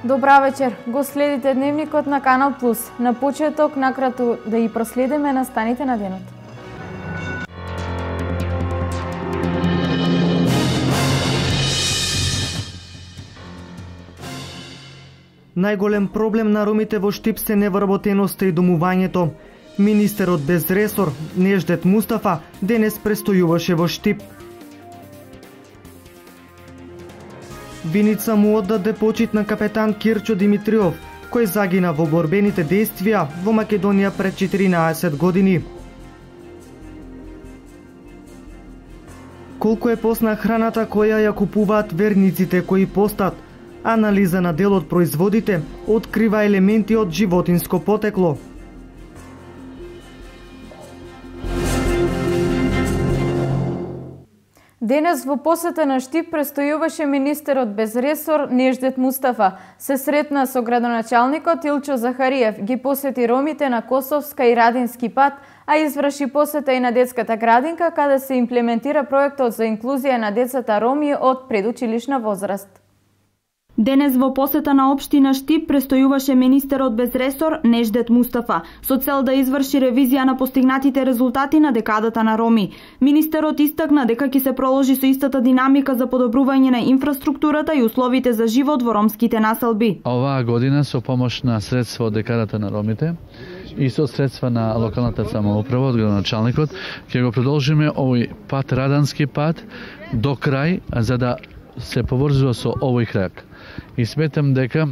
Добра вечер. Го следите Дневникот на Канал Плюс. На почеток накратко да и проследиме настаните на денот. Најголем проблем на ромите во Штип се невработеноста и домувањето. Министерот без ресор, Неждет Мустафа, денес престојуваше во Штип. Виница му оддаде почит на капетан Кирчо Димитриов, кој загина во борбените действија во Македонија пред 14 години. Колку е посна храната која ја купуваат верниците кои постат? Анализа на дел од производите открива елементи од животинско потекло. Денес во посета на Штип престојуваше министерот без ресор Неждет Мустафа. Се сретна со градоначалникот Илчо Захариев, ги посети ромите на Косовска и Радински пат, а изврши посета и на детската градинка каде се имплементира проектот за инклузија на децата роми од предучилишна возраст. Денес во посета на општина Штип престојуваше министерот без ресор Неждет Мустафа со цел да изврши ревизија на постигнатите резултати на декадата на роми. Министерот истакна дека ќе се проложи со истата динамика за подобрување на инфраструктурата и условите за живот во ромските населби. Оваа година со помош на средства од декадата на ромите и со средства на локалната самоуправа од градоначалникот ќе го продолжиме овој пат, Радански пат, до крај, за да се поврзува со овој крај. И сметам дека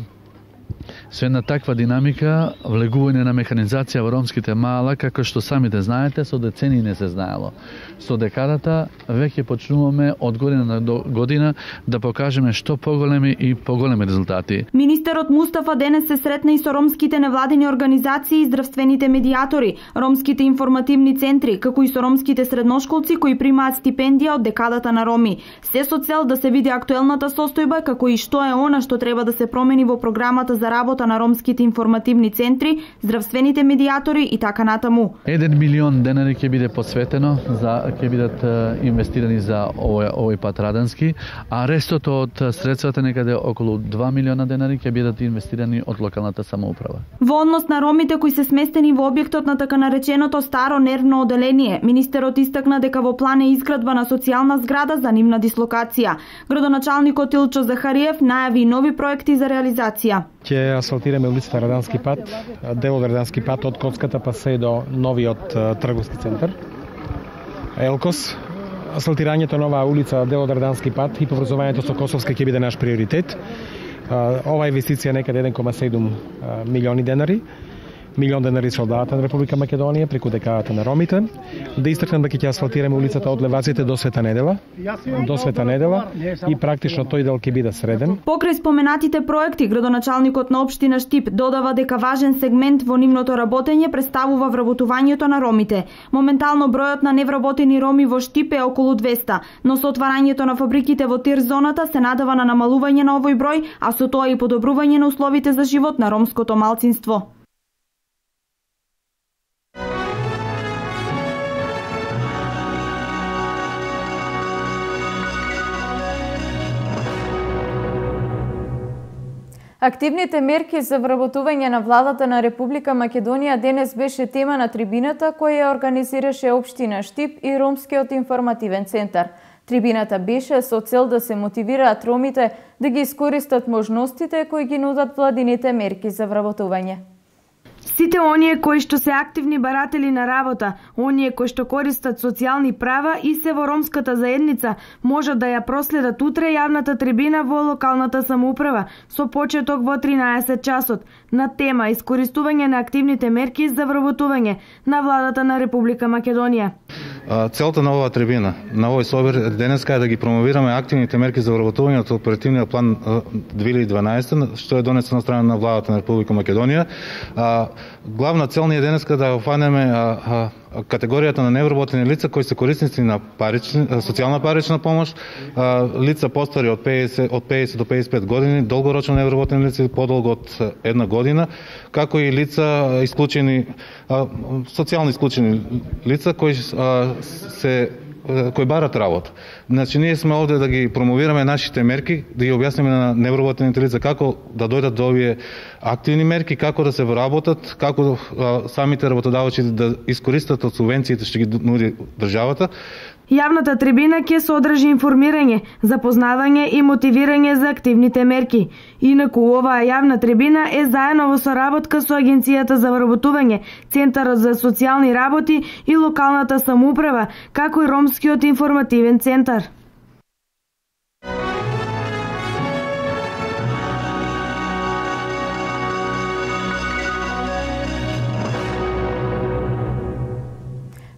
со една таква динамика, влегување на механизација во ромските мала, како што самите знаете, со децении не се знаело. Со декадата веќе почнуваме од година на година да покажеме што поголеми и поголеми резултати. Министерот Мустафа денес се сретна и со ромските невладини организации и здравствените медиатори, ромските информативни центри, како и со ромските средношколци кои примаат стипендија од декадата на роми. Се со цел да се види актуелната состојба, како и што е она што треба да се промени во програмата за работа на ромските информативни центри, здравствените медиатори и така натаму. 1 милион денари ќе биде посветено ќе бидат инвестирани за овој пат Радански, а рестото од средствата некаде околу 2 милиона денари ќе бидат инвестирани од локалната самоуправа. Во однос на ромите кои се сместени во објектот на така нареченото старо нервно оделение, министерот истакна дека во план е изградба на социјална зграда за нивна дислокација. Градоначалникот Илчо Захариев најави нови проекти за реализација. Ќе асфалтираме улицата Радански пат, дел од Радански пат од Коцката па се до новиот трговски центар. Елкос, асфалтирањето на оваа улица, дел од Радански пат и поврзувањето со Косовска ќе биде наш приоритет. Оваа инвестиција некаде 1,7 милиони денари. Милион денари со оддавата на Република Македонија преку декадата на ромите. Да истакнам дека ќе асфалтираме улицата од Леваците до Света Недела. До Света Недела и практично тој дел ќе биде среден. Покрај споменатите проекти, градоначалникот на општина Штип додава дека важен сегмент во нивното работење представува вработувањето на ромите. Моментално бројот на невработени роми во Штип е околу 200, но со отварањето на фабриките во Тир зоната се надава на намалување на овој број, а со тоа и подобрување на условите за живот на ромското малцинство. Активните мерки за вработување на владата на Република Македонија денес беше тема на трибината која ја организираше општина Штип и Ромскиот информативен центар. Трибината беше со цел да се мотивираат ромите да ги искористат можностите кои ги нудат владините мерки за вработување. Сите оние кои што се активни баратели на работа, оние кои што користат социјални права и се во ромската заедница, можат да ја проследат утре јавната трибина во локалната самоуправа со почеток во 13 часот на тема искористување на активните мерки за вработување на владата на Република Македонија. Целта на оваа трибина, на овој собир денеска е да ги промовираме активните мерки за вработување од оперативниот план 2012, што е донесен од страна на владата на Република Македонија. Главна цел ни е денеска да офанеме категоријата на невработени лица кои се корисници на социјална парична помош, лица постари од 50 до 55 години, долгорочно невработени лица подолго од една година, како и лица исклучени, социјално исклучени лица кои се кои барат работа. Значи ние сме овде да ги промовираме нашите мерки, да ги објасниме на невработените лица како да дојдат до овие активни мерки, како да се вработат, како самите работодавачи да искористат од субвенциите што ги нуди државата. Јавната трибина ќе содржи информирање, запознавање и мотивирање за активните мерки. Инаку оваа јавна трибина е заедно во соработка со Агенцијата за вработување, Центарот за социјални работи и локалната самоуправа, како и Ромскиот информативен центар.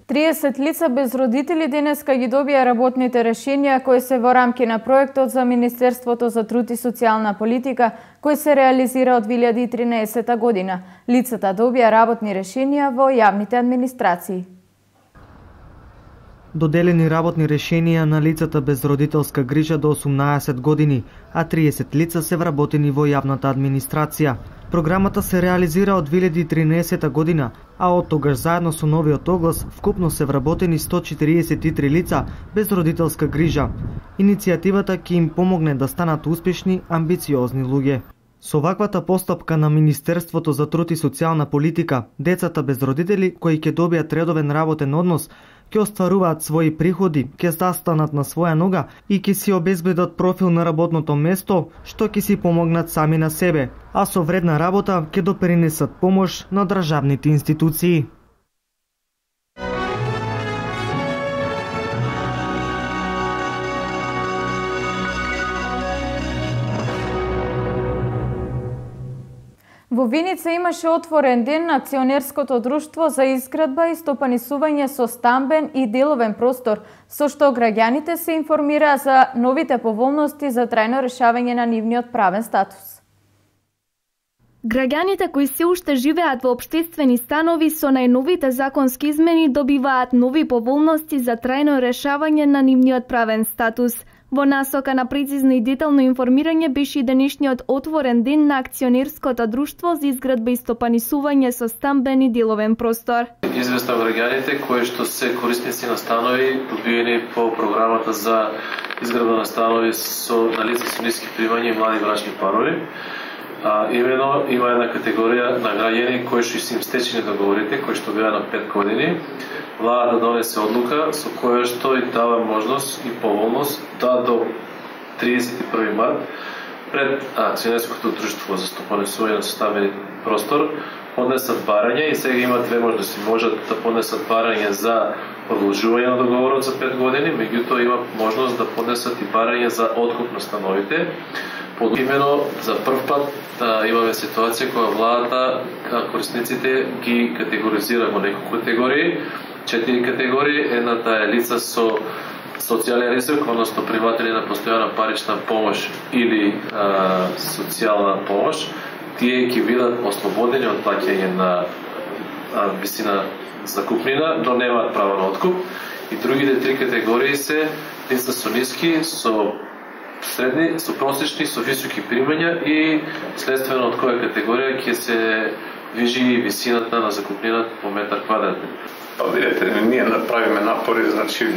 Триесет лица без родители денеска ги добија работните решенија кои се во рамки на проектот за Министерството за труд и социјална политика, кој се реализира од 2013 година. Лицата добија работни решенија во јавните администрации. Доделени работни решенија на лицата без родителска грижа до 18 години, а 30 лица се вработени во јавната администрација. Програмата се реализира од 2013 година, а од тогаш заедно со новиот оглас вкупно се вработени 143 лица без родителска грижа. Иницијативата ќе им помогне да станат успешни, амбициозни луѓе. Со ваквата постапка на Министерството за труд и социјална политика, децата без родители кои ќе добијат редовен работен однос, ќе остваруваат своји приходи, ќе застанат на своја нога и ќе си обезбедат профил на работното место, што ќе си помогнат сами на себе, а со вредна работа ќе допринесат помош на државните институции. Во Виница имаше отворен ден на акционерското друштво за изградба и стопанисување со стамбен и деловен простор, со што граѓаните се информира за новите поволности за трајно решавање на нивниот правен статус. Граѓаните кои се уште живеат во општествени станови со најновите законски измени добиваат нови поволности за трајно решавање на нивниот правен статус. Во насока на прецизно и детално информирање беше и денешниот отворен ден на акционерското друштво за изградба и стопанисување со стамбен и деловен простор. Известам граѓаните кои што се корисници на станови добиени по програмата за изградба на станови на лица со ниски примања и млади брачни парови. Имено има една категорија на граѓани кои што се им стечени договорите, кои што беа на 5 години. Владата донесе одлука со која што и дава можност и поволност да до 31 март пред акционерското друштво за стопанисување на стамбен простор поднесат барање и сега има две можности. Можат да поднесат барање за продолжување на договорот за 5 години, меѓутоа има можност да поднесат и барање за откуп на становите. Имено за прв пат имаме ситуација кога владата корисниците ги категоризира во неколку категории. 4 категории. Едната е лица со социјален ризик, односно приматели на постојана парична помош или социјална помош. Тие ќе бидат ослободени од плаќање на висина закупнина, но немаат право на откуп. И другите 3 категории се лица со ниски, со средни, со просечни, со високи примања и следствено од која категорија ќе се движи висината на закупнината по метар квадратен. Видете, ние направиме напори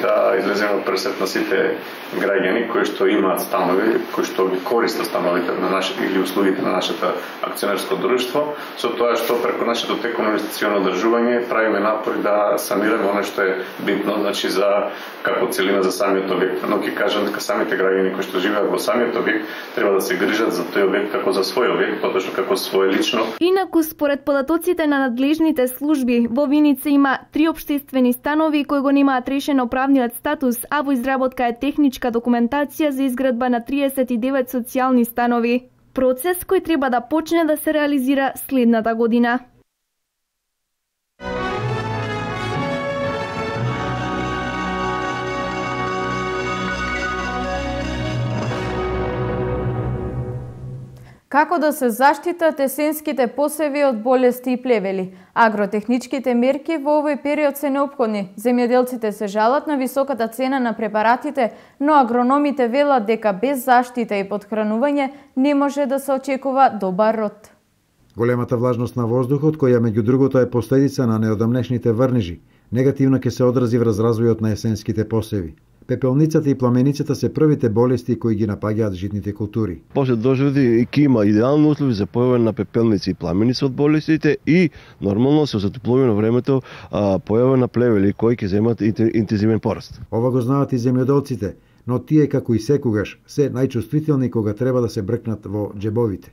да излеземе пресет на сите граѓани кои што имаат станови, кои што ги користат становите на нашите или услугите на нашето акционерско друштво, со тоа што преку нашето тековно инвестиционо одржување правиме напори да санираме оно што е битно, за како целина за самиот објект. Но ќе кажам дека самите граѓани кои што живеат во самиот објект треба да се грижат за тој објект како за свој објект, потоа како свое лично. Инаку според податоците на надлежните служби, во Виница има 3 општествени станови кои го немаат решено правниот статус, а во изработка е техничка документација за изградба на 39 социјални станови. Процес кој треба да почне да се реализира следната година. Како да се заштитат есенските посеви од болести и плевели? Агротехничките мерки во овој период се неопходни. Земјоделците се жалат на високата цена на препаратите, но агрономите велат дека без заштита и подхранување не може да се очекува добар род. Големата влажност на воздухот, која меѓу другото е последица на неодамнешните врнежи, Негативно ќе се одрази врз развојот на есенските посеви. Пепелницата и пламеницата се првите болести кои ги напаѓаат житните култури. После дожди и ќе има идеални услови за појава на пепелници и пламеници од болестите и нормално со затоплување на времето појава на плевели кои ќе земат интензивен пораст. Ова го знаат и земјоделците, но тие како и секогаш се најчувствителни кога треба да се бркнат во џебовите.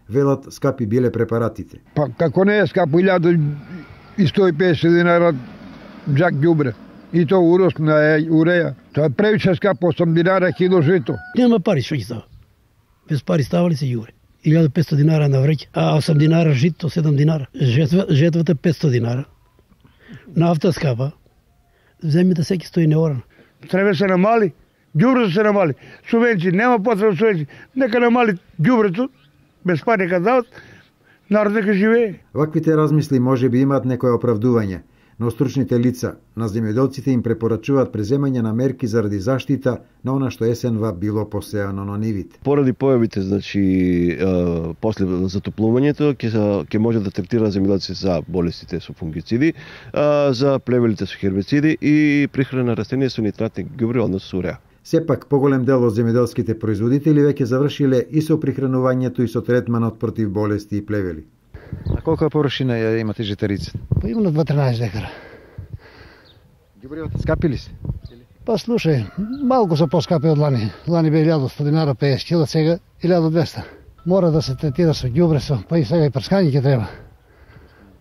Велат скапи биле препаратите. Па како не е скапо 1150 динара джак ѓубре. И то урос на уреја. Тоа е превише скапо, 8 динара кило жито. Нема пари, што ги става? Без пари става ли се ѓубре? 1500 динара на вреќа, а 8 динара жито, 7 динара. Жетвата 500 динара. Нафта скапа. Земјата секи стои неорана. Треба се намали, ѓубрето се намали. Субвенции, нема потреба субвенции. Нека намали ѓубрето, без пари нека дават, народ нека живее. Ваквите размисли може би имаат некое оправдување, но стручните лица на земјоделците им препорачуваат преземање на мерки заради заштита на она што есенва било посеано на нивите. Поради појавите, после затоплувањето ќе може да третира земјоделците за болестите со фунгициди, за плевелите со хербициди и прихрана на растенија со нитратни ѓубри, односно со уреа. Сепак, поголем дел од земјоделските производители веќе завршиле и со прихранувањето и со третманот против болести и плевели. А колка површина ја имате житарица? Па има на 12 декара. Ѓубривата скапили се? Па слушај, малку се поскапи од лани. Лани бе 1100 динара 50 кила, сега 1200. Мора да се третира со ѓубре, па и сега и прскање ќе треба.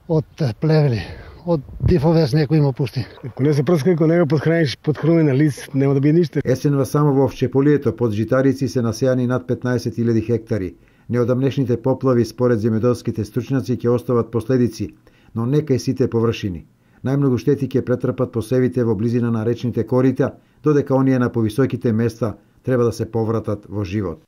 Од плевели, од дифовес некој има пусти. Ако не се прска, ако не го подхраниш подхрумена лист, нема да биде ништо. Есенва само во Овчеполието под житарици се насејани над 15.000 хектари. Неодамнешните поплави според земјоделските стручњаци ќе остават последици, но не кај сите површини. Најмногу штети ќе претрпат посевите во близина на речните корита, додека оние на повисоките места треба да се повратат во живот.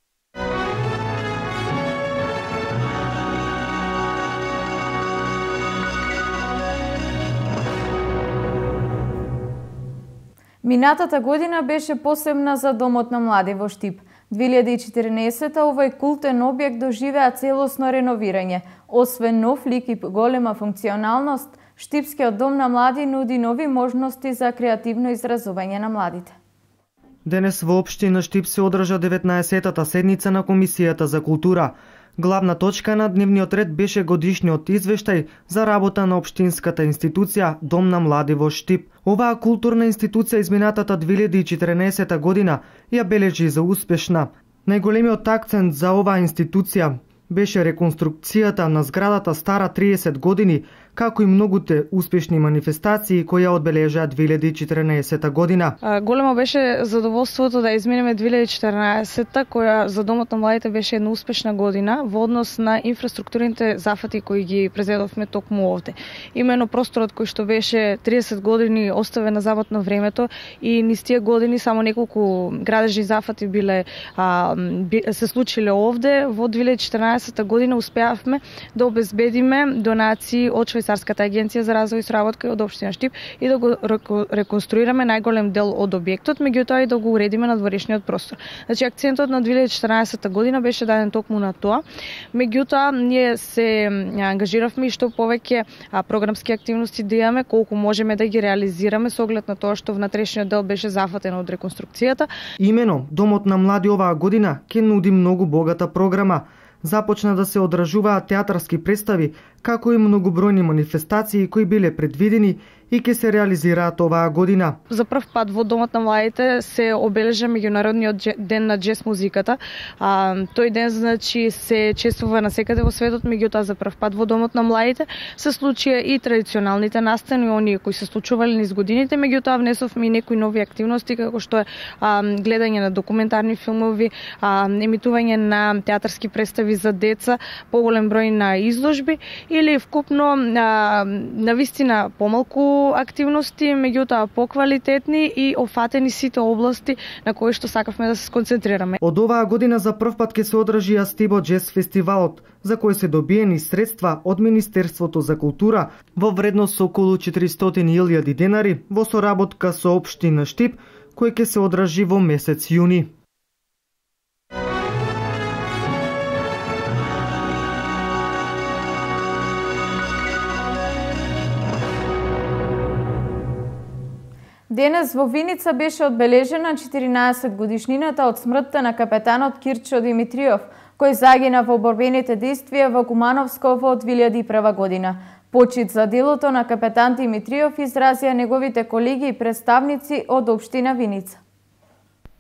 Минатата година беше посебна за Домот на млади во Штип. 2014 овој култен објект доживеа целосно реновирање. Освен нов лик и голема функционалност, Штипскиот дом на млади нуди нови можности за креативно изразување на младите. Денес во општина Штип се одржа 19-та седница на Комисијата за култура. Главна точка на дневниот ред беше годишниот извештај за работа на општинската институција Дом на млади во Штип. Оваа културна институција изминатата 2014 година ја бележи за успешна. Најголемиот акцент за оваа институција беше реконструкцијата на зградата стара 30 години, како и многуте успешни манифестации кои ја одбележаа 2014 година. Големо беше задоволството да изминеме 2014-та, која за Домот на младите беше една успешна година во однос на инфраструктурните зафати кои ги презедовме токму овде. Имено просторот кој што беше 30 години оставен на забот на времето и низ тие години само неколку градежни зафати биле се случиле овде. Во 2014 година успеавме да обезбедиме донации од Швајцарската агенција за развој и соработка од општина Штип и да го реконструираме најголем дел од објектот, меѓутоа и да го уредиме надворешниот простор. Значи акцентот на 2014 година беше даден токму на тоа. Меѓутоа ние се ангажиравме и што повеќе програмски активности да имаме, колку можеме да ги реализираме со оглед на тоа што внатрешниот дел беше зафатен од реконструкцијата. Имено Домот на млади оваа година ќе нуди многу богата програма. Започна да се одржуваат театарски представи, како и многобројни манифестации кои биле предвидени и ќе се реализираат оваа година. За прв пат во Домот на младите се обележа меѓународниот ден на џез музиката. Тој ден значи се чествува насекаде во светот, меѓутоа за прв пат во Домот на младите се случија и традиционалните настани, оние кои се случувале низ годините, меѓутоа внесовме и некои нови активности како што е гледање на документарни филмови, емитување на театарски представи за деца, поголем број на изложби или вкупно на вистина помалку активности, меѓутоа поквалитетни и офатени сите области на кои што сакавме да се сконцентрираме. Од оваа година за прв пат ќе се одржи Астибо џез фестивалот, за кој се добиени средства од Министерството за култура во вредност со околу 400.000 денари во соработка со општина Штип, кој ќе се одржи во месец јуни. Денес во Виница беше одбележена 14 годишнината од смртта на капетанот Кирчо Димитриов, кој загина во борбените действија во Кумановско во 2001 година. Почит за делото на капетан Димитриов изразија неговите колеги и представници од општина Виница.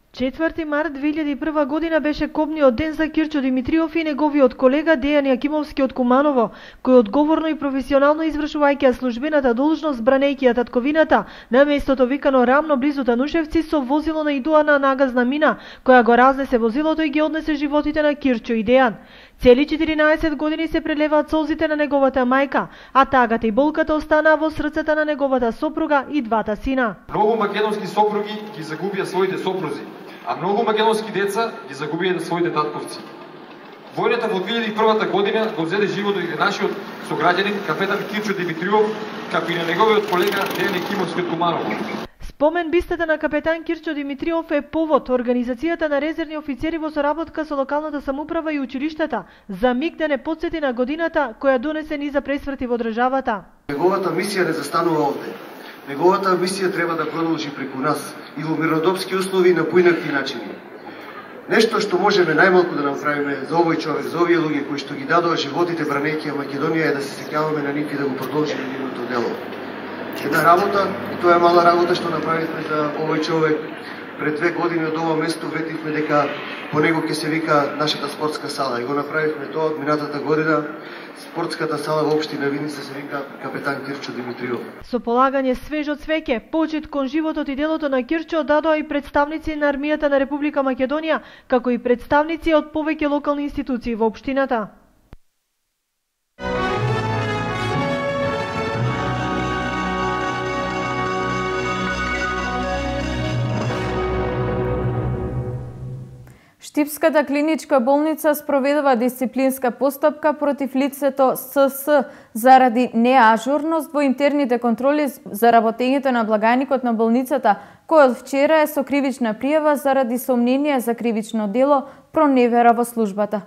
4 март 2001 година беше кобниот ден за Кирчо Димитриов и неговиот колега Дејан Јакимовски од Куманово, кој одговорно и професионално извршувајќи службената должност бранејќи ја татковината на местото викано Рамно близу Танушевци со возило на идуана нагазна мина, која го разнесе возилото и ги однесе животите на Кирчо и Дејан. Цели 14 години се прелеваат солзите на неговата мајка, а тагата и болката останаа во срцата на неговата сопруга и двата сина. Многу македонски сопруги ги загубија своите сопрузи, а многу македонски деца ги загубија своите татковци. Војната во 2001 година го зеде животот и нашиот сограѓанин капетан Кирчо Димитриов, како и на неговиот колега Дејан Јакимовски од Куманово. Спомен бистата на капетан Кирчо Димитриов е повод организацијата на резервни офицери во соработка со локалната самоуправа и училиштата за миг да не потсети на годината која донесе низа пресврти во државата. Неговата мисија не застанува овде. Неговата мисија треба да продолжи преку нас и во мирнодопски услови на поинакви начини. Нешто што можеме најмалку да направиме за овој човек, за овие луѓе кои што ги дадоа животите бранејќи Македонија е да се сеќаваме на нив и да го продолжиме нивното дело. Една работа, и тоа е мала работа што направивме за овој човек. Пред 2 години од ова место ветивме дека по него ќе се вика нашата спортска сала. И го направивме тоа од минатата година. Спортската сала во општина Виница се вика капетан Кирчо Димитриов. Со полагање свежо цвеќе, почит кон животот и делото на Кирчо дадоа и представници на армијата на Република Македонија, како и представници од повеќе локални институции во општината. Штипската клиничка болница спроведува дисциплинска постапка против лицето СС заради неажурност во интерните контроли за работењето на благајникот на болницата, кој од вчера е со кривична пријава заради сомнение за кривично дело проневера во службата.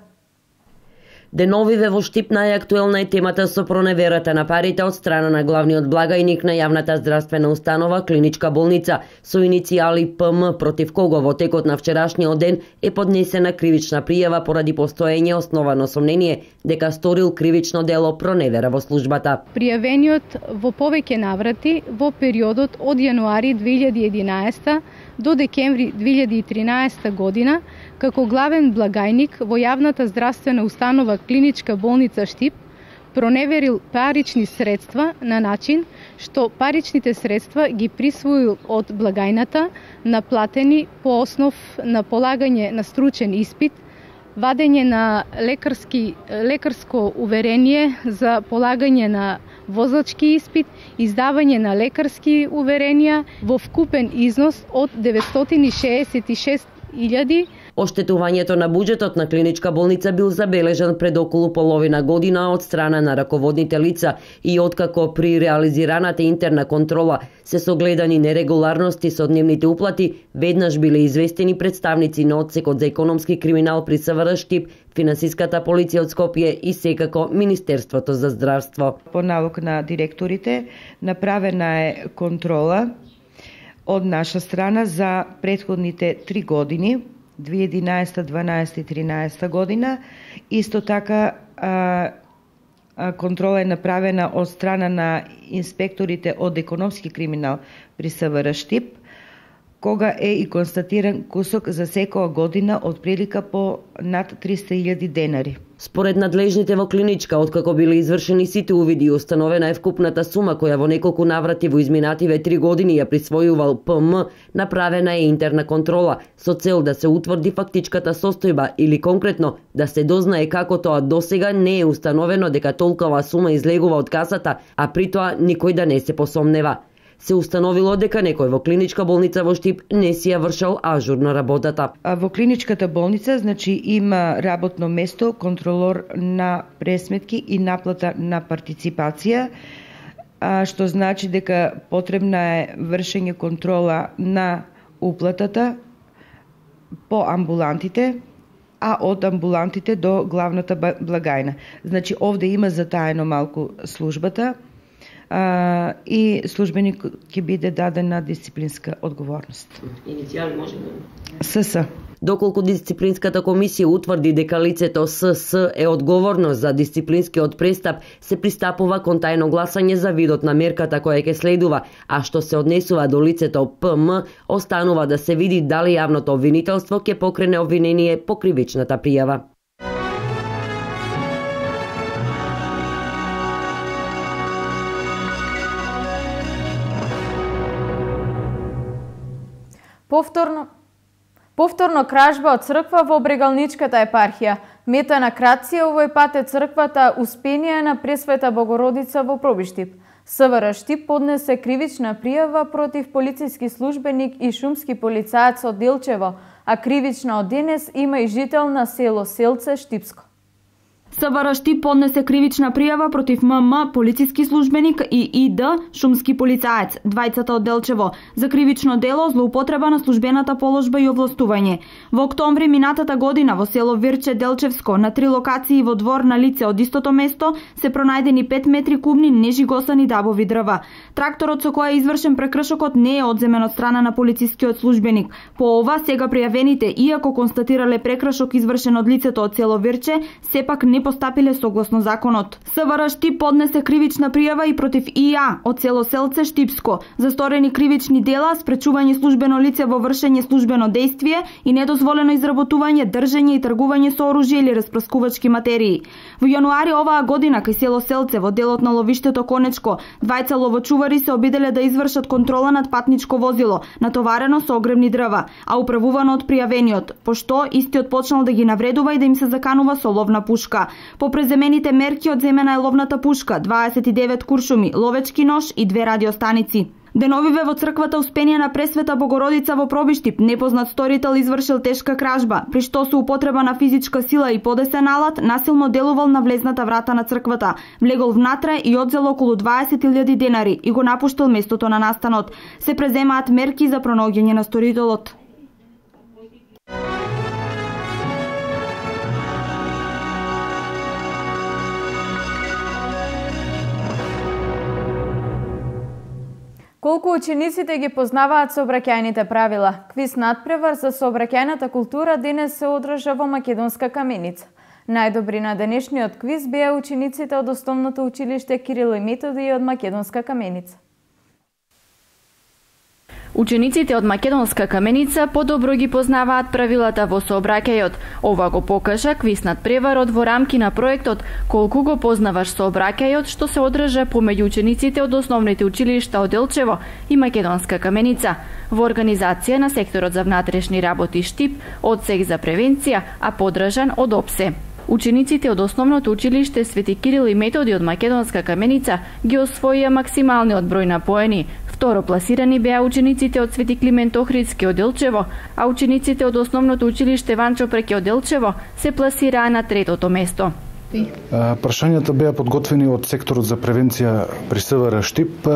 Деновиве во Штип најактуелна е темата со проневерата на парите од страна на главниот благајник на јавната здравствена установа Клиничка болница со иницијали ПМ, против кого во текот на вчерашниот ден е поднесена кривична пријава поради постоење основано сомнение дека сторил кривично дело проневера во службата. Пријавениот во повеќе наврати во периодот од јануари 2011 до декември 2013 година како главен благајник во јавната здравствена установа Клиничка болница Штип проневерил парични средства на начин што паричните средства ги присвоил од благајната наплатени по основ на полагање на стручен испит, вадење на лекарско уверение за полагање на возачки испит, издавање на лекарски уверенија во вкупен износ од 966.000. Оштетувањето на буџетот на Клиничка болница бил забележан пред околу половина година од страна на раководните лица и откако при реализираната интерна контрола се согледани нерегуларности со дневните уплати, веднаш биле известени представници на Одсекот за економски криминал при СВР Штип, Финансиската полиција од Скопје и секако Министерството за здравство. По налог на директорите направена е контрола од наша страна за претходните 3 години, 2011, 12 и 13 година. Исто така контрола е направена од страна на инспекторите од економски криминал при СВР Штип, кога е и констатиран кусок за секоја година од прилика по над 300.000 денари. Според надлежните во Клиничка, откако биле извршени сите увиди, установена е вкупната сума која во неколку наврати во изминативе 3 години ја присвојувал ПМ, направена е интерна контрола со цел да се утврди фактичката состојба или конкретно да се дознае како тоа досега не е установено дека толкова сума излегува од касата, а при тоа никој да не се посомнева. Се установило дека некој во Клиничка болница во Штип не си ја вршал ажурно работата. Во Клиничката болница, има работно место контролор на пресметки и наплата на партиципација, што значи дека потребна е вршење контрола на уплатата по амбулантите, а од амбулантите до главната благајна. Овде има затаено малку службата, и службеник ќе биде даден на дисциплинска одговорност. Иницијали може да? СС. Доколку дисциплинската комисија утврди дека лицето СС е одговорно за дисциплинскиот престап, се пристапува кон тајно гласање за видот на мерката која ќе следува, а што се однесува до лицето ПМ, останува да се види дали јавното обвинителство ќе покрене обвинение по кривичната пријава. Повторно кражба од црква во Брегалничката епархија. Мета на крадци овој пат е црквата Успение на Пресвета Богородица во Пробиштип. СВР Штип поднесе кривична пријава против полициски службеник и шумски полицаец од Делчево, а кривична од денес има и жител на село Селце Штипско. СВР Штип поднесе кривична пријава против ММ, полициски службеник, и ИД, шумски полицаец, двајцата од Делчево, за кривично дело злоупотреба на службената положба и овластување. Во октомври минатата година во село Вирче Делчевско на 3 локации во двор на лице од истото место се пронајдени 5 метри кубни нежигосани дабови дрва. Тракторот со кој е извршен прекршокот не е одземен од страна на полицискиот службеник. По ова сега пријавените, иако констатирале прекршок извршен од лицето од село Вирче, сепак не постапиле согласно законот. СВР Штип поднесе кривична пријава и против ИА од село Селце Штипско за сторени кривични дела, спречување службено лице во вршење службено дејствие и недозволено изработување, држење и тргување со оружје или распрскувачки материи. Во јануари оваа година кај село Селце во делот на ловиштето Конечко, двајца ловочувари се обиделе да извршат контрола над патничко возило, натоварено со огремни дрва, а управувано од пријавениот, пошто истиот почнал да ги навредува и да им се заканува со ловна пушка. По преземените мерки одземена е ловната пушка, 29 куршуми, ловечки нож и 2 радиостаници. Деновиве во црквата Успение на Пресвета Богородица во Пробиштип непознат сторител извршил тешка кражба, при што со употреба на физичка сила и подесен алат насилно делувал на влезната врата на црквата, влегол внатре и одзел околу 20.000 денари и го напуштил местото на настанот. Се преземаат мерки за пронаоѓање на сторителот. Колку учениците ги познаваат сообраќајните правила? Квиз надпревар за сообраќајната култура денес се одржа во Македонска Каменица. Најдобри на денешниот квиз беа учениците од Основното училиште Кирил и Методи од Македонска Каменица. Учениците од Македонска Каменица подобро ги познаваат правилата во сообраќајот. Ова го покажа квиз надпреварот во рамки на проектот Колку го познаваш сообраќајот, што се одржа помеѓу учениците од основните училишта од Делчево и Македонска Каменица во организација на секторот за внатрешни работи Штип, одсек за превенција, а подржан од ОПСЕ. Учениците од Основното училиште Свети Кирил и Методи од Македонска Каменица ги освоија максималниот број на поени. Второ пласирани беа учениците од Свети Климент Охридски од Делчево, а учениците од Основното училиште Ванчо Преке од Делчево се пласираа на третото место. Прашањата беа подготвени од секторот за превенција при СВР Штип.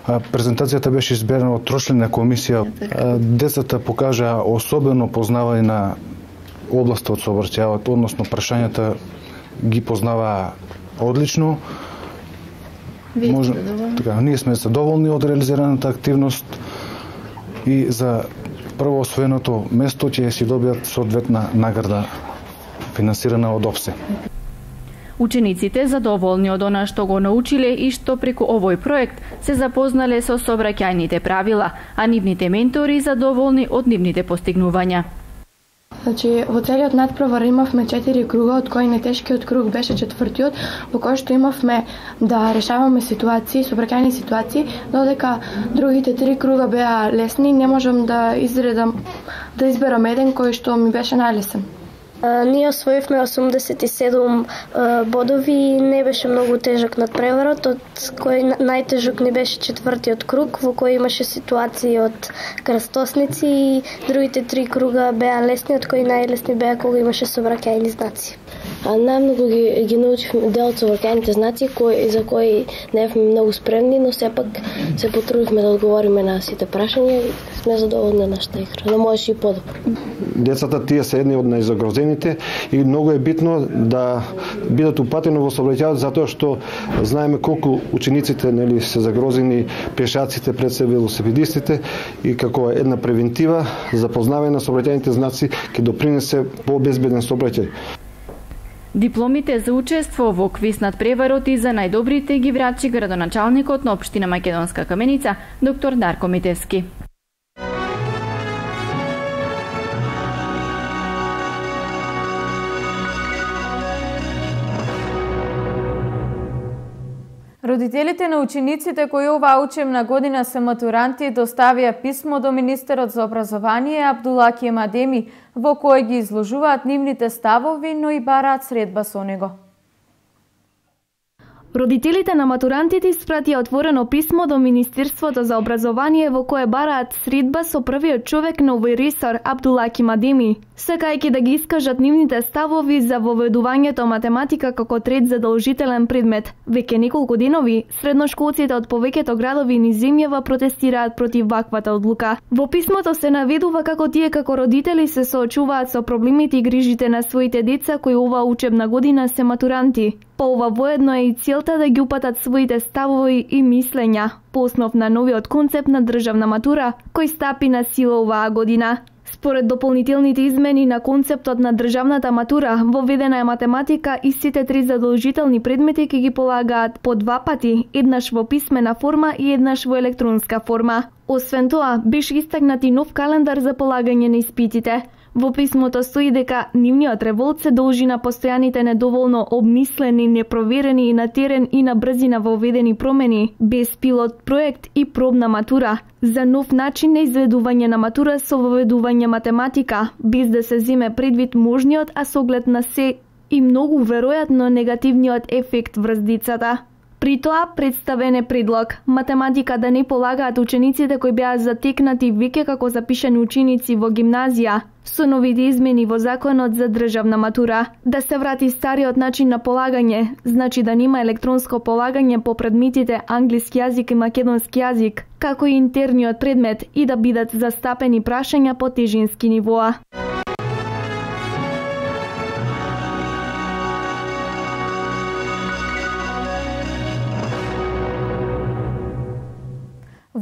Презентацијата беше изберена од трочлена комисија. Децата покажаа особено познавање на областа од сообраќајот, односно прашањата ги познаваа одлично. Ние сме задоволни од реализираната активност и за прво освоеното место ќе си добијат соодветна награда финансирана од ОПСЕ. Учениците задоволни од она што го научиле и што преку овој проект се запознале со сообраќајните правила, а нивните ментори задоволни од нивните постигнувања. Значи, во целиот надпревар имавме 4 круга, од кои најтешкиот круг беше 4-тиот, во кој што имавме да решаваме ситуации, сообраќајни ситуации, додека другите 3 круга беа лесни, не можам да изберам еден кој што ми беше најлесен. Ние освоивме 87 бодови и не беше многу тежок надпреварот, од кој најтежок ни беше 4-тиот круг, во кој имаше ситуации од крстосници и другите 3 круга беа лесни, од кои најлесни беа кога имаше сообраќајни знаци. Најмногу ги научивме дел од совракајните знаци за кои не бевме многу спремни, но сепак се потрудивме да одговориме на сите прашања и сме задоволни на нашата игра, но можеше и подобро. Децата тие се едни од најзагрозените и многу е битно да бидат упатени во сообраќајот затоа што знаеме колку учениците се загрозени, пешаците, пред се велосипедистите и како една превентива за познавање на сообраќајните знаци ќе допринесе по-безбеден сообраќај. Дипломите за учество во квиз над преварот и за најдобрите ги врачи градоначалникот на општина Македонска Каменица, доктор Дарко Митевски. Родителите на учениците кои оваа учебна година се матуранти доставија писмо до министерот за образование Абдулаки Емадеми, во кое ги изложуваат нивните ставови, но и бараат средба со него. Родителите на матурантите испратија отворено писмо до Министерството за образование во кое бараат средба со првиот човек на овој ресор Абдулаки Емадеми, сакајќи да ги искажат нивните ставови за воведувањето математика како трет задолжителен предмет. Веќе неколку денови, средношколците од повеќето градови низ земјава протестираат против ваквата одлука. Во писмото се наведува како тие како родители се соочуваат со проблемите и грижите на своите деца кои оваа учебна година се матуранти. По ова воедно е и целта да ги упатат своите ставови и мислења по основ на новиот концепт на државна матура, кој стапи на сила оваа година. Според дополнителните измени на концептот на државната матура, воведена е математика и сите три задолжителни предмети ќе ги полагаат по два пати, еднаш во писмена форма и еднаш во електронска форма. Освен тоа, беше истакнат и нов календар за полагање на испитите. Во писмото стои дека нивниот револт се должи на постојаните недоволно обмислени, непроверени и на терен и на брзина воведени промени, без пилот проект и пробна матура, за нов начин на изведување на матура со воведување математика, без да се земе предвид можниот, а со оглед на се и многу веројатно негативниот ефект врз децата. При тоа представен е предлог математика да не полагаат учениците кои беа затекнати веќе како запишани ученици во гимназија, со новите измени во законот за државна матура, да се врати стариот начин на полагање, значи да нема електронско полагање по предметите англиски јазик и македонски јазик, како и интерниот предмет и да бидат застапени прашања по тежински нивоа.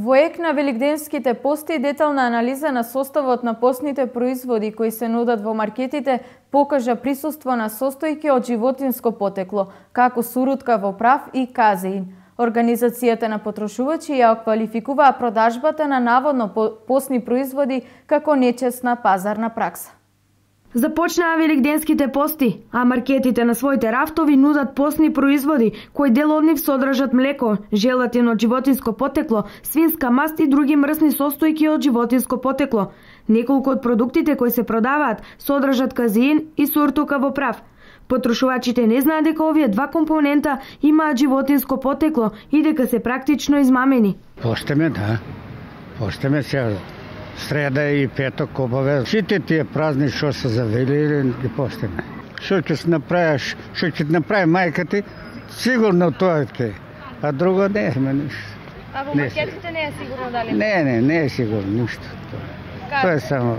Во ек на великденските пости и детална анализа на составот на постните производи кои се нудат во маркетите покажа присуство на состојки од животинско потекло, како сурутка во прав и казеин. Организацијата на потрошувачи ја квалификуваа продажбата на наводно постни производи како нечесна пазарна пракса. Започнаа великденските пости, а маркетите на своите рафтови нудат постни производи, кои дел од нив содржат млеко, желатин од животинско потекло, свинска маст и други мрсни состојки од животинско потекло. Неколку од продуктите кои се продаваат содржат казеин и суртука во прав. Потрошувачите не знаат дека овие два компонента имаат животинско потекло и дека се практично измамени. Поштеме, да. Поштеме сега. Среда и петок обавез. Сите тие празни што се завели ги поштеме. Што ќе направиш, што ќе направи мајка ти, сигурно тоа ќе. А друго не е ништо. А во маркетите не е сигурно дали? Не е сигурно ништо. Тоа е само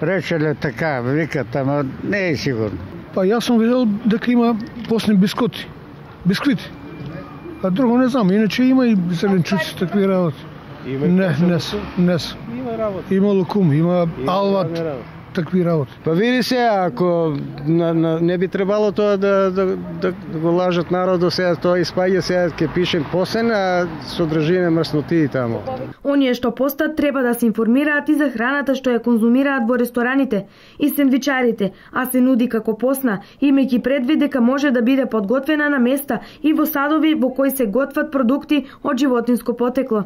речеле така, викат, ама не е сигурно. Па јас сум видел дека има постни бисквити. А друго не знам, иначе има и зеленчуци, такви работи. Не. Има лукум, има алват, такви работи. Па види се, ако не би требало тоа да го лажат народот, сега тоа испаѓа, сега ќе пишем посен, а содржина мрсноти таму. Оние што постат треба да се информираат и за храната што ја конзумираат во рестораните и сендвичарите, а се нуди како постна, имајќи предвид дека може да биде подготвена на места и во садови во кои се готват продукти од животинско потекло.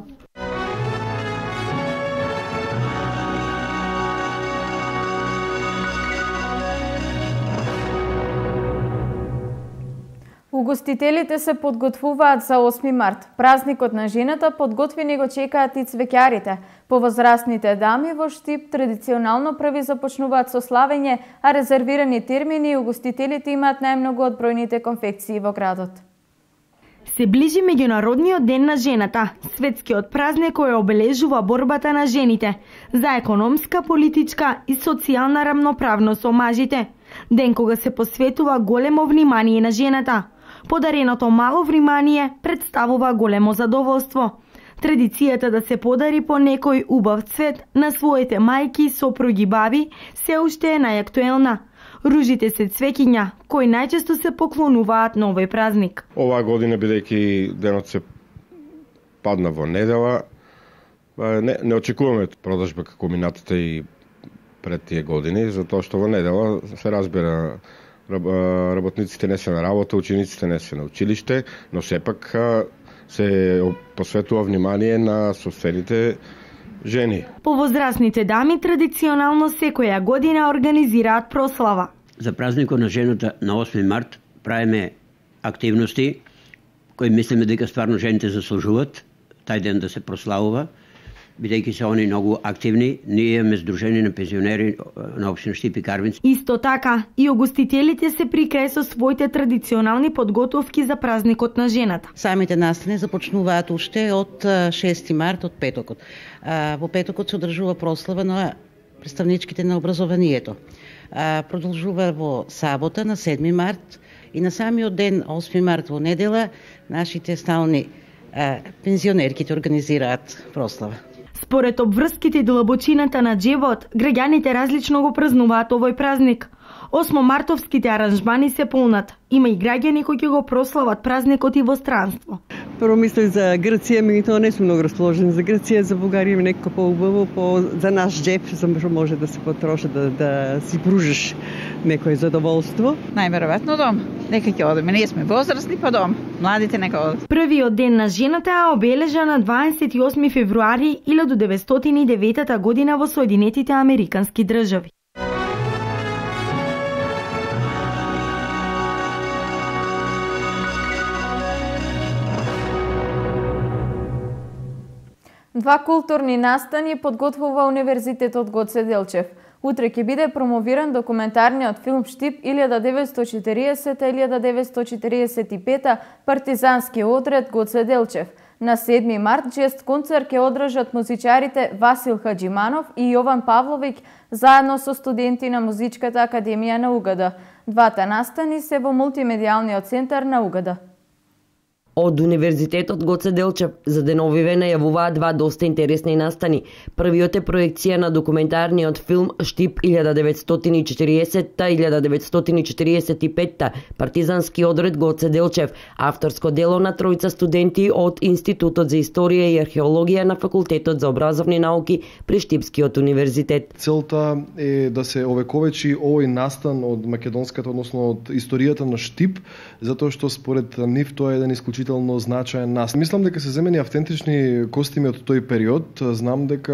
Угостителите се подготвуваат за 8 март. Празникот на жената подготвени го чекаат и цвеќарите. Повозрастните дами во Штип традиционално први започнуваат со славење, а резервирани термини и угостителите имаат најмногу од бројните конфекции во градот. Се ближи Меѓународниот ден на жената, светскиот празник кој обележува борбата на жените за економска, политичка и социјална рамноправност со мажите. Ден кога се посветува големо внимание на жената. Подареното мало внимание представува големо задоволство. Традицијата да се подари по некој убав цвет на своите мајки, сопруги, баби се уште е најактуелна. Ружите се цвеќиња, кои најчесто се поклонуваат на овој празник. Оваа година, бидејќи денот се падна во недела, не очекуваме продажба како минатите и пред тие години, затоа што во недела се разбира работниците не се на работа, учениците не се на училиште, но сепак се посветува внимание на собствените жени. Повозрастните дами традиционално секоја година организираат прослава. За празникот на жената на 8 март правиме активности кои мислиме дека стварно жените заслужуваат тај ден да се прославува, бидејќи се они многу активни. Ние имаме Сдружение на пензионери на општина Штип и Карвинци. Исто така и угостителите се прикрај со своите традиционални подготовки за празникот на жената. Самите настани започнуваат уште од 6 март, од петокот. Во петокот се одржува прослава на представничките на образованието. Продолжува во сабота на 7 март и на самиот ден 8 март во недела нашите стални пензионерките организираат прослава. Според обврските и длабочината на џебот, граѓаните различно го празнуваат овој празник. 8 мартовските аранжмани се полнат. Има и граѓани кои ќе го прослават празникот и во странство. Прво мислам за Грција, меѓутоа не сум многу расположен за Грција, за Бугарија некако поубаво, за наш џеб, за може да се потроши, да си пружиш некое задоволство. Најверојатно дом. Нека ќе одиме, ние сме возрастни па дом. Младите нека одат. Првиот ден на жената е обележан на 28 февруари 1909 година во Соединетите Американски држави. Два културни настани подготвува Универзитетот Гоце Делчев. Утре ќе биде промовиран документарниот филм Штип 1940-1945 партизански одред Гоце Делчев. На 7 март джест концерт ќе одржат музичарите Васил Хаџиманов и Јован Павловиќ заедно со студенти на Музичката академија на УГД. Двата настани се во мултимедијалниот центар на УГД. Од Универзитетот Гоце Делчев за деновиве најавуваат два доста интересни настани. Првиот е проекција на документарниот филм Штип 1940-1945 партизански одред Гоце Делчев, авторско дело на тројца студенти од Институтот за историја и археологија на Факултетот за образовни науки при Штипскиот универзитет. Целта е да се овековечи овој настан од македонската, односно од историјата на Штип, затоа што според нив тоа е еден исклучително значаен настан. Мислам дека се земени автентични костими од тој период. Знам дека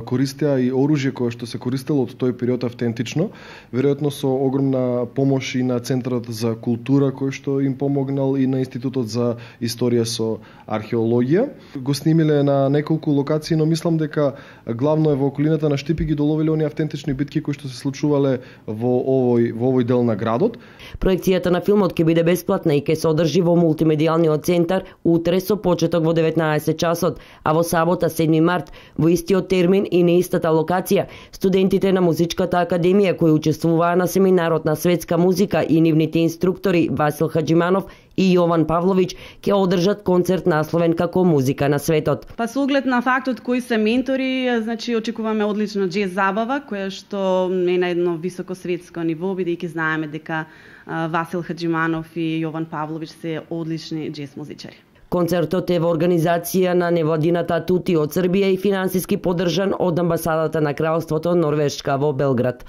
користеа и оружје кое што се користело од тој период автентично, веројатно со огромна помош и на Центарот за култура кој што им помогнал и на Институтот за историја со археологија. Го снимиле на неколку локации, но мислам дека главно е во околината на Штип и ги доловиле оние автентични битки кои што се случувале во овој дел на градот. Проекцијата на филмот ќе биде бесплатна и ќе се одржи во мултимедијалниот центар утре со почеток во 19 часот, а во сабота 7 март во истиот термин и на истата локација студентите на Музичката академија кои учествуваа на семинарот на светска музика и нивните инструктори Васил Хаџиманов и Јован Павловиќ ќе одржат концерт насловен како Музика на светот. Па со оглед на фактот кои се ментори, значи очекуваме одлична џез забава која што е на едно високо светско ниво, бидејќи знаеме дека Васил Хаџиманов и Јован Павловиќ се одлични џез музичари. Концертот е во организација на невладината Тути од Србија и финансиски поддржан од амбасадата на Кралството Норвешка во Белград.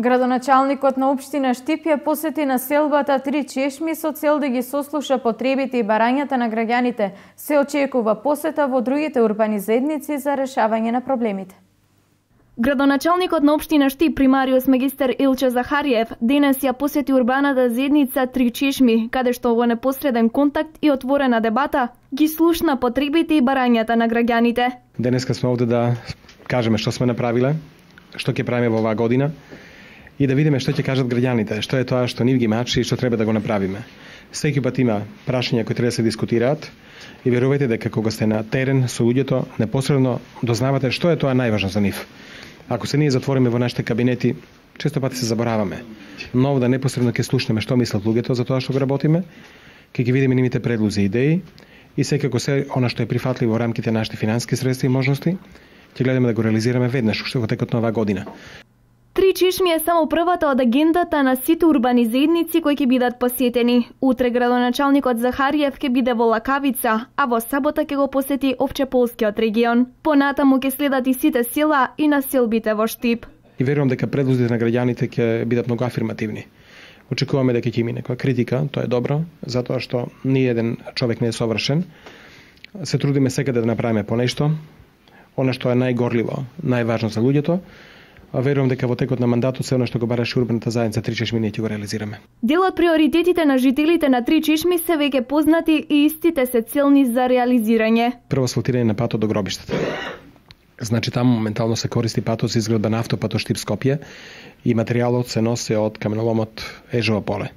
Градоначалникот на општина Штип ја посети населбата Три Чешми со цел да ги сослуша потребите и барањата на граѓаните. Се очекува посета во другите урбани заедници за решавање на проблемите. Градоначалникот на општина Штип, примариус магистер Илчо Захариев, денес ја посети урбаната заедница Три Чешми, каде што во непосреден контакт и отворена дебата ги слушна потребите и барањата на граѓаните. Денеска сме овде да кажеме што сме направиле, што ќе правиме во оваа година и да видиме што ќе кажат граѓаните, што е тоа што нив ги мачи и што треба да го направиме. Секој пат има прашања кои треба да се дискутираат и верувајте дека кога сте на терен со луѓето, непосредно дознавате што е тоа најважно за нив. Ако се ние затвориме во нашите кабинети, често пати се забораваме. Но да непосредно ќе слушнеме што мислат луѓето за тоа што го работиме, ќе ги видиме нивните предлози и идеи и секако се она што е прифатливо во рамките на нашите финансиски средства и можности, ќе гледаме да го реализираме веднаш уште во текот на оваа година. Три Чешми е само првата од агендата на сите урбани заедници кои ќе бидат посетени. Утре градоначалникот Захариев ќе биде во Лакавица, а во сабота ќе го посети Овчеполскиот регион. Понатаму ќе следат и сите села и населбите во Штип. И верувам дека предлозите на граѓаните ќе бидат многу афирмативни. Очекуваме дека ќе има некоја критика, тоа е добро, затоа што ни еден човек не е совршен. Се трудиме секаде да направиме понешто, она што е најгорливо, најважно за луѓето. Верувам дека во текот на мандатот се она што го бараше урбаната заедница Три Чешми ние ќе го реализираме. Дел од приоритетите на жителите на Три Чешми се веќе познати и истите се целни за реализирање. Прво асфалтирање на патот до гробиштата. Значи таму моментално се користи патот за изградба на автопатот Штип-Скопје и материјалот се носи од каменоломот Ежово поле.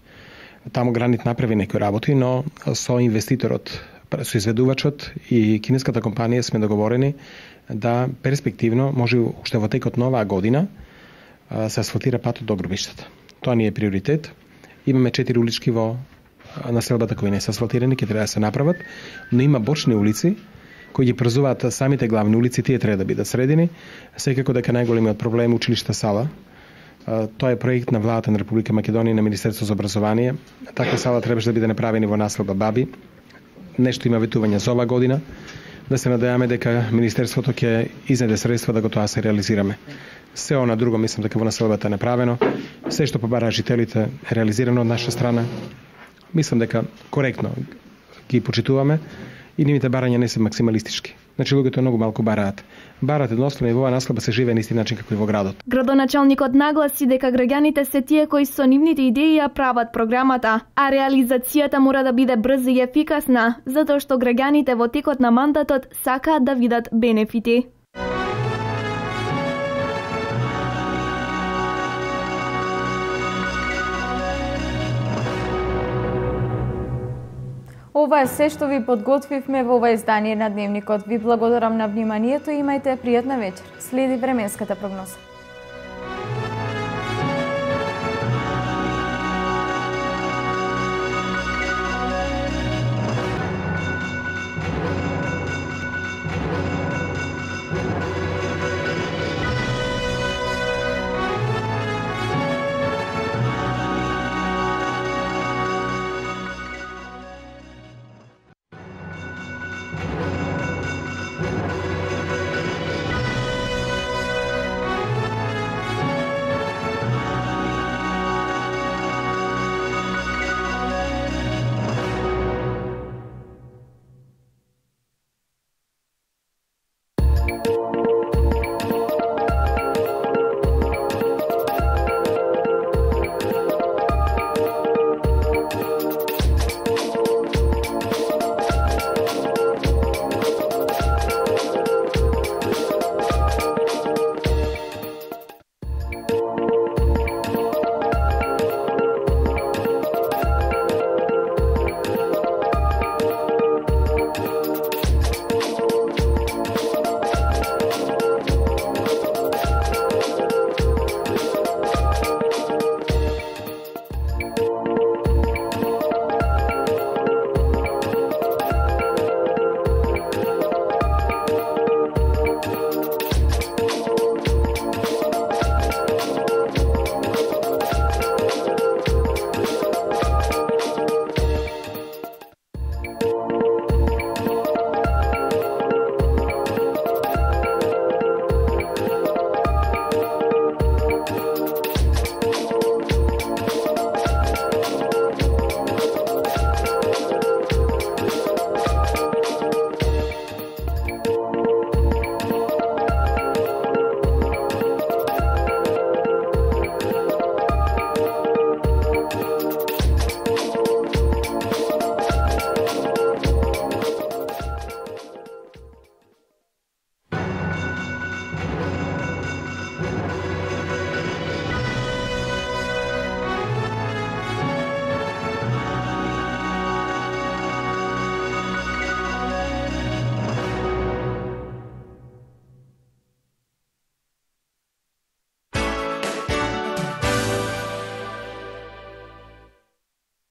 Таму Гранит направи некои работи, но со инвеститорот, со изведувачот и кинеската компанија сме договорени да перспективно може уште во текот на оваа година се асфалтира патот до гробиштата. Тоа ни е приоритет. Имаме 4 улички во населбата кои не се асфалтирани, ќе треба да се направат, но има бочни улици кои ги празуваат самите главни улици, тие треба да бидат средени. Секако дека најголемиот проблем училишта сала. Тоа е проект на владата на Република Македонија и на Министерството за образование. Таква сала требаше да биде направена во населба Баби. Нешто има ветување за оваа година. Да се надеваме дека Министерството ќе изнеде средства да го тоа се реализираме. Се она друго мислам дека во населбата е направено. Се што побара жителите е реализирано од наша страна. Мислам дека коректно ги почитуваме и нивните барања не се максималистички. Значи луѓето многу малку бараат. Бараат едноставно и во оваа наслаба се живее на исти начин како и во градот. Градоначалникот нагласи дека граѓаните се тие кои со нивните идеи ја прават програмата, а реализацијата мора да биде брза и ефикасна, затоа што граѓаните во текот на мандатот сакаат да видат бенефити. Ова е се што ви подготвивме во ова издание на Дневникот. Ви благодарам на вниманието и имајте пријатна вечер. Следи временската прогноза.